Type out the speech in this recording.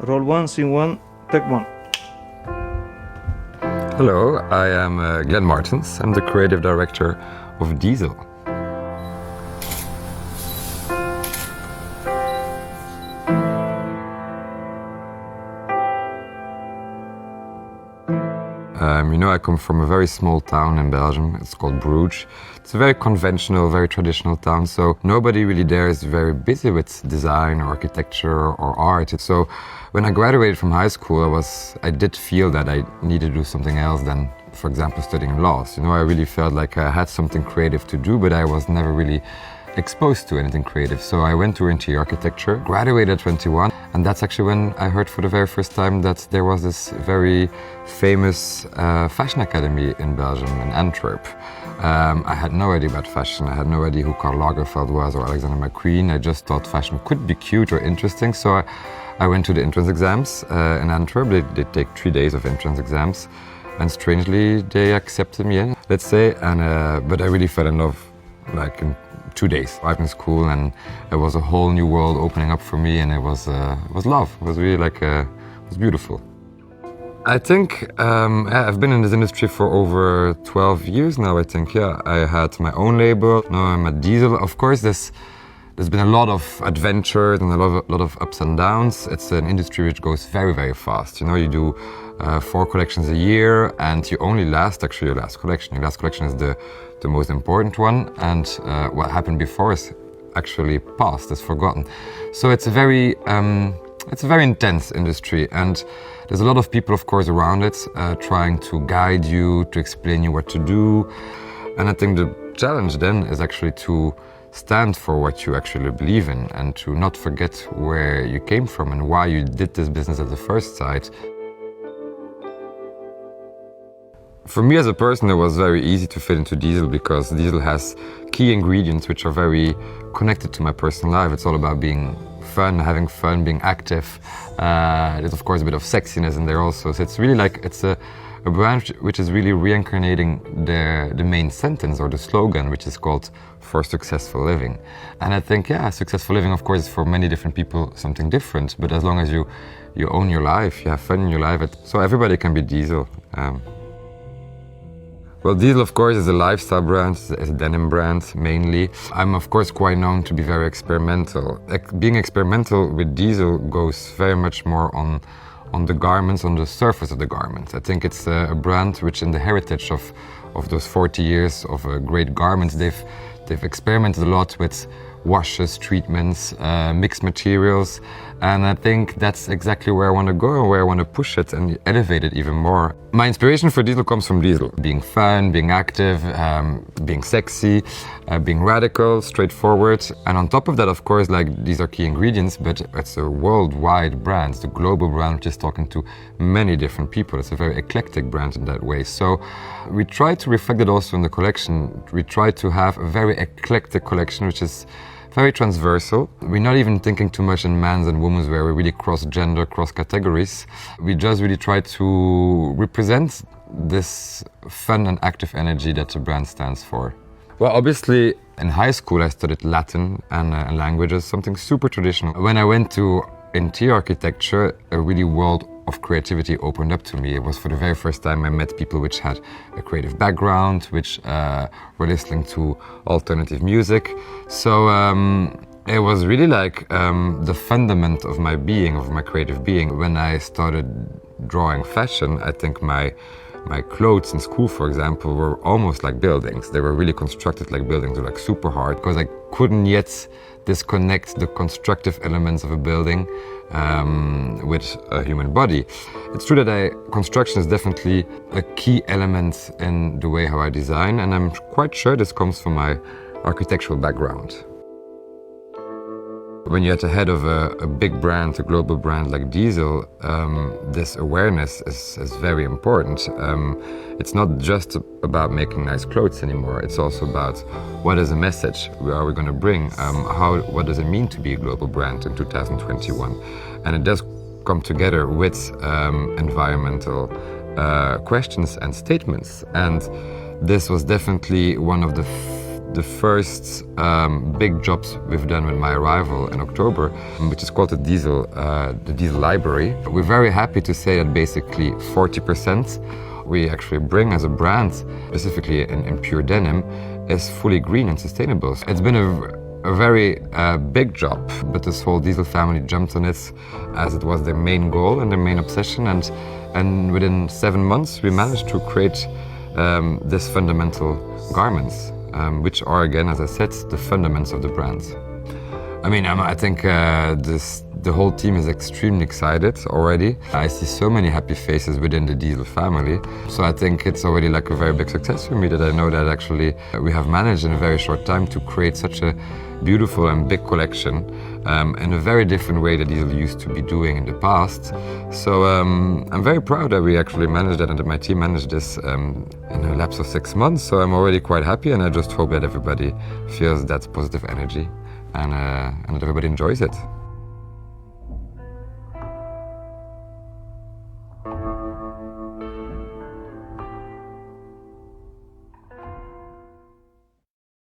Roll one, scene one, take one. Hello, I am Glenn Martens. I'm the creative director of Diesel. I come from a very small town in Belgium. It's called Bruges. It's a very conventional, very traditional town, so nobody really there is very busy with design or architecture or art. So when I graduated from high school, I did feel that I needed to do something else than, for example, studying laws. I really felt like I had something creative to do, but I was never really exposed to anything creative. So I went to interior architecture, graduated at 21, and that's actually when I heard for the very first time that there was this very famous fashion academy in Belgium, in Antwerp. I had no idea about fashion. I had no idea who Karl Lagerfeld was or Alexander McQueen. I just thought fashion could be cute or interesting. So I went to the entrance exams in Antwerp. They take 3 days of entrance exams. And strangely, they accepted me in, let's say. But I really fell in love like in 2 days. I was in school and it was a whole new world opening up for me, and it was love. It was really it was beautiful. I think I've been in this industry for over 12 years now, I think. Yeah, I had my own label. Now I'm at Diesel. Of course, there's been a lot of adventures and a lot of ups and downs. It's an industry which goes very, very fast. You do 4 collections a year, and you only last actually your last collection. Your last collection is the most important one, and what happened before is actually past, is forgotten. So it's a very intense industry, and there's a lot of people, of course, around it trying to guide you, to explain you what to do. And I think the challenge then is actually to stand for what you actually believe in and to not forget where you came from and why you did this business at the first sight. For me as a person, it was very easy to fit into Diesel because Diesel has key ingredients which are very connected to my personal life. It's all about being fun, having fun, being active. There's of course a bit of sexiness in there also. So it's really it's a brand which is really reincarnating the main sentence or the slogan, which is called "For Successful Living." And I think, successful living, of course, is for many different people something different. But as long as you own your life, you have fun in your life, so everybody can be Diesel. Well, Diesel, of course, is a lifestyle brand, it's a denim brand mainly. I'm, of course, quite known to be very experimental. Being experimental with Diesel goes very much more on the garments, on the surface of the garment. I think it's a brand which, in the heritage of those 40 years of great garments, they've experimented a lot with washes, treatments, mixed materials, and I think that's exactly where I want to go and where I want to push it and elevate it even more. My inspiration for Diesel comes from Diesel. Being fun, being active, being sexy, being radical, straightforward. And on top of that, of course, these are key ingredients, but it's a worldwide brand. It's a global brand which is talking to many different people. It's a very eclectic brand in that way. So we try to reflect it also in the collection. We try to have a very eclectic collection, which is very transversal. We're not even thinking too much in men's and women's wear. We really cross gender, cross categories. We just really try to represent this fun and active energy that the brand stands for. Well, obviously, in high school, I studied Latin and languages, something super traditional. When I went to interior architecture, a really world of creativity opened up to me. It was for the very first time I met people which had a creative background, which were listening to alternative music. So it was really the fundament of my being, of my creative being. When I started drawing fashion, I think my clothes in school, for example, were almost like buildings. They were really constructed like buildings. They were super hard because I couldn't yet disconnect the constructive elements of a building with a human body. It's true that construction is definitely a key element in the way how I design, and I'm quite sure this comes from my architectural background. When you're at the head of a big brand, a global brand like Diesel, this awareness is very important. It's not just about making nice clothes anymore. It's also about what is the message are we going to bring? What does it mean to be a global brand in 2021? And it does come together with environmental questions and statements. And this was definitely one of the the first big jobs we've done with my arrival in October, which is called the Diesel Library. We're very happy to say that basically 40% we actually bring as a brand, specifically in pure denim, is fully green and sustainable. It's been a very big job, but this whole Diesel family jumped on it as it was their main goal and their main obsession, and within 7 months we managed to create this fundamental garments, which are, again, as I said, the fundamentals of the brand. I mean, I think the whole team is extremely excited already. I see so many happy faces within the Diesel family. So I think it's already like a very big success for me that I know that actually we have managed in a very short time to create such a beautiful and big collection in a very different way that Diesel used to be doing in the past. So I'm very proud that we actually managed that and that my team managed this in a lapse of 6 months. So I'm already quite happy, and I just hope that everybody feels that positive energy and that everybody enjoys it.